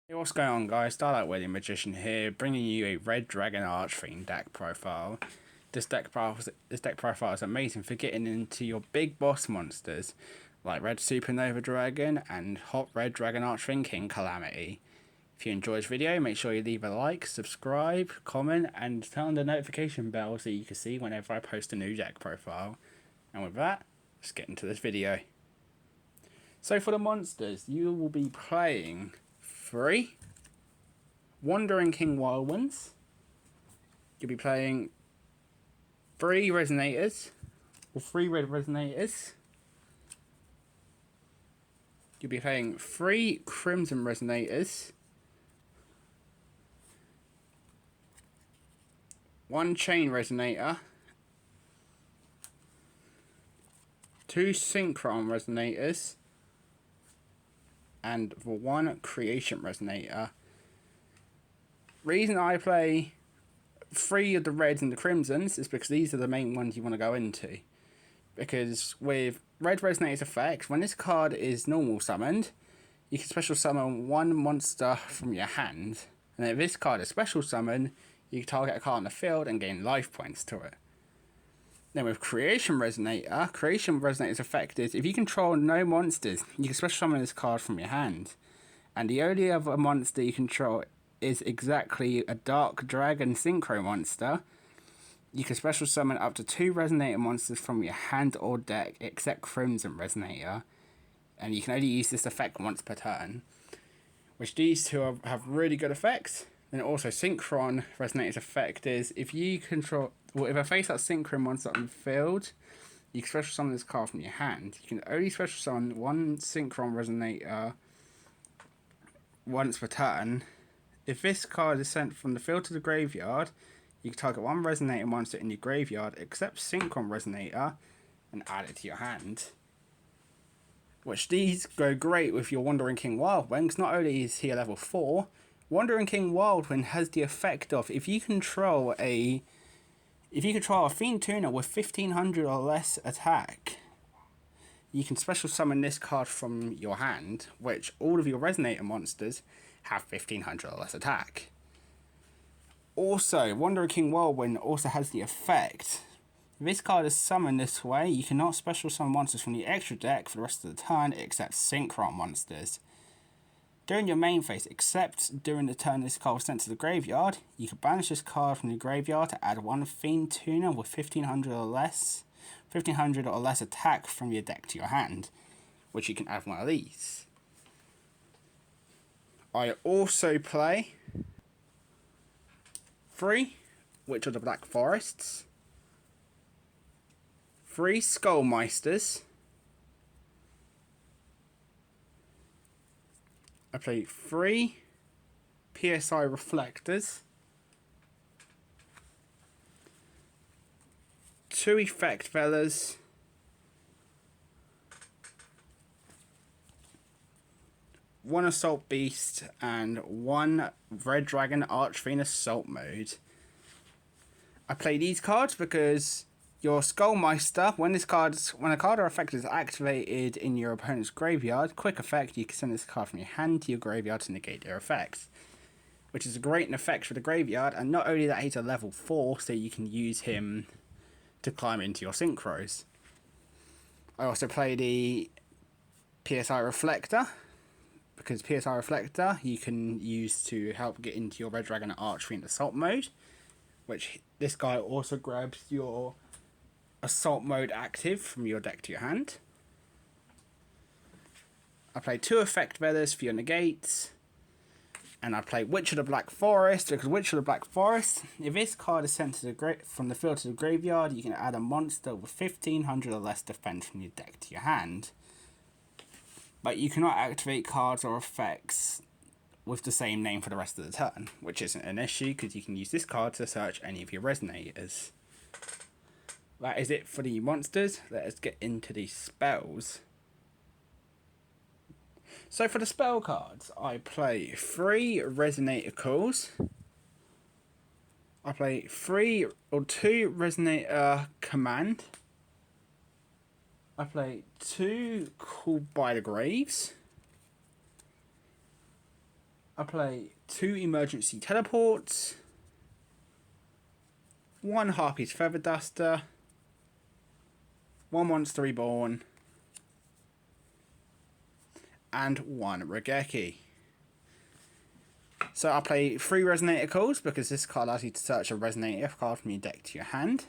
Hey, what's going on, guys? Starlight Wedding Magician here, bringing you a Red Dragon Archfiend deck profile. This deck profile is amazing for getting into your big boss monsters like Red Supernova Dragon and Hot Red Dragon Archfiend King Calamity. If you enjoyed this video, make sure you leave a like, subscribe, comment, and turn on the notification bell so you can see whenever I post a new deck profile. And with that, let's get into this video. So for the monsters, you will be playing 3 Wandering King Wildwinds. You'll be playing 3 Resonators, or 3 Red Resonators. You'll be playing 3 Crimson Resonators, 1 Chain Resonator, 2 Synchron Resonators, and 1 Creation Resonator. Reason I play 3 of the Reds and the Crimsons is because these are the main ones you want to go into. Because with Red Resonator's effect, when this card is normal summoned, you can special summon 1 monster from your hand. And if this card is special summoned, you can target a card on the field and gain life points to it. Then with Creation Resonator's effect is, if you control no monsters, you can special summon this card from your hand. And the only other monster you control is exactly a Dark Dragon Synchro monster. You can special summon up to 2 Resonator monsters from your hand or deck, except Crimson Resonator. And you can only use this effect once per turn. Which these two have really good effects. And also Synchron Resonator's effect is, if you control... Well, if I face that Synchron monster on the field, you can special summon this card from your hand. You can only special summon 1 Synchron Resonator once per turn. If this card is sent from the field to the graveyard, you can target 1 Resonator monster in your graveyard, except Synchron Resonator, and add it to your hand. Which these go great with your Wandering King Wildwind, because not only is he a level 4, Wandering King Wildwind has the effect of, if you control a Fiend Tuner with 1500 or less attack, you can special summon this card from your hand, which all of your Resonator monsters have 1500 or less attack. Also, Wandering King Whirlwind also has the effect, if this card is summoned this way, you cannot special summon monsters from the extra deck for the rest of the turn except Synchron monsters. During your main phase, except during the turn this card was sent to the graveyard, you can banish this card from the graveyard to add 1 Fiend Tuner with 1500 or less attack from your deck to your hand, which you can add 1 of these. I also play 3 Witch of the Black Forests, 3 Skullmeisters, I play 3 PSI Reflectors, 2 Effect Fellas, 1 Assault Beast, and 1 Red Dragon Archfiend Assault Mode. I play these cards because your Skullmeister, when a card or effect is activated in your opponent's graveyard, quick effect, you can send this card from your hand to your graveyard to negate their effects. Which is a great effect for the graveyard, and not only that, he's a level 4, so you can use him to climb into your synchros. I also play the PSI Reflector, because PSI Reflector you can use to help get into your Red Dragon Archfiend Assault Mode, which this guy also grabs your Assault Mode active from your deck to your hand. I play 2 Effect Feathers for your negates, and I play Witch of the Black Forest, because Witch of the Black Forest, if this card is sent to from the field to the graveyard, you can add a monster with 1500 or less defense from your deck to your hand. But you cannot activate cards or effects with the same name for the rest of the turn, which isn't an issue because you can use this card to search any of your Resonators. That is it for the monsters. Let us get into the spells. So for the spell cards, I play 3 Resonator Calls. I play 2 Resonator Command. I play 2 Called by the Graves. I play 2 emergency teleports, 1 Harpy's Feather Duster, 1 Monster Reborn, and 1 Regeki. So I play 3 Resonator calls because this card allows you to search a Resonator card from your deck to your hand.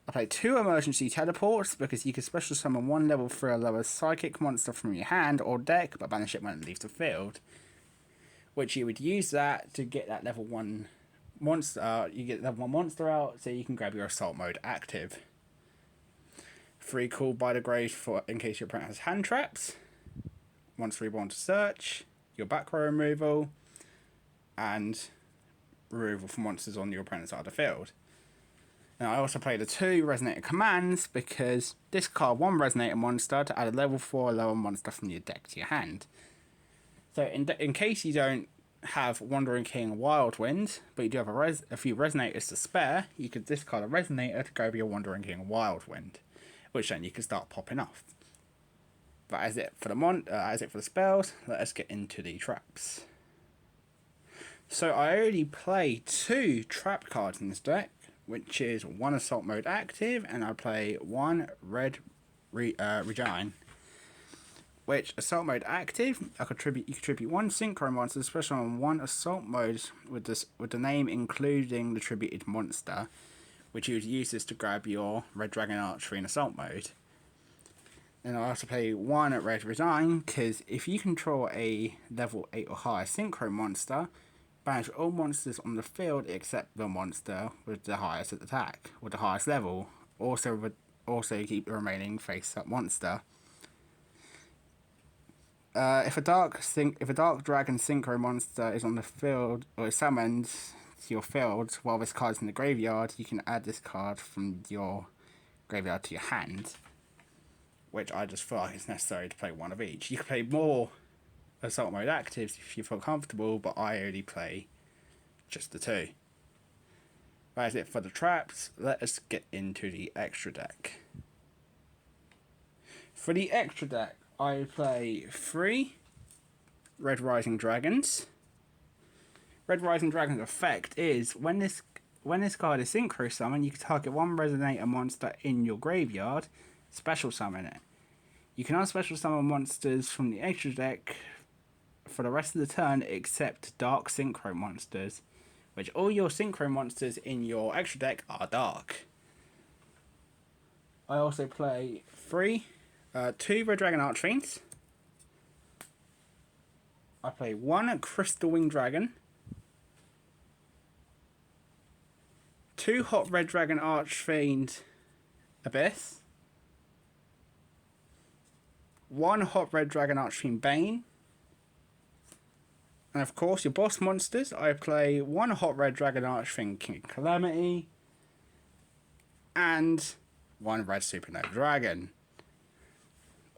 I play 2 emergency teleports because you can special summon 1 level 3 or lower psychic monster from your hand or deck, but banish it when it leaves the field. Which you would use that to get that level 1 monster. You get level 1 monster out, so you can grab your assault mode active. 3 Call by the Grave for in case your opponent has hand traps. Monster Reborn to search, your back row removal, and removal for monsters on your opponent's side of the field. Now I also play the 2 Resonator commands because discard 1 Resonator monster to add a level 4 or lower monster from your deck to your hand. So in case you don't have Wandering King Wild Wind, but you do have a few Resonators to spare, you could discard a Resonator to go over your Wandering King Wild Wind, which then you can start popping off. But as it for the spells, let us get into the traps. So I already play 2 trap cards in this deck, which is 1 Assault Mode active, and I play 1 Red Region. Which Assault Mode active, you contribute 1 Synchro monster, special on 1 Assault Mode with the name including the attributed monster, which you would use this to grab your Red Dragon Archery in Assault Mode. Then I also play 1 Red Resign, because if you control a level 8 or higher Synchro monster, banish all monsters on the field except the monster with the highest attack, with the highest level. Also keep the remaining face-up monster. If a dark dragon synchro monster is on the field or is summoned to your field while this card is in the graveyard, you can add this card from your graveyard to your hand, which I just feel like it's necessary to play 1 of each. You can play more Assault Mode actives if you feel comfortable, but I only play just the 2. That is it for the traps. Let us get into the extra deck. For the extra deck, I play 3 Red Rising Dragons. Red Rising Dragon's effect is when this card is synchro summoned, you can target 1 Resonator monster in your graveyard, special summon it. You can unspecial summon monsters from the extra deck for the rest of the turn except dark synchro monsters, which all your synchro monsters in your extra deck are dark. I also play 2 Red Dragon Archfiends. I play 1 Crystal Wing Dragon, 2 Hot Red Dragon Archfiend Abyss, 1 Hot Red Dragon Archfiend Bane, and of course your boss monsters. I play 1 Hot Red Dragon Archfiend King Calamity, and 1 Red Supernova Dragon.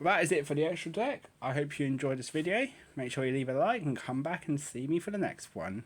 That is it for the extra deck. I hope you enjoyed this video. Make sure you leave a like and come back and see me for the next one.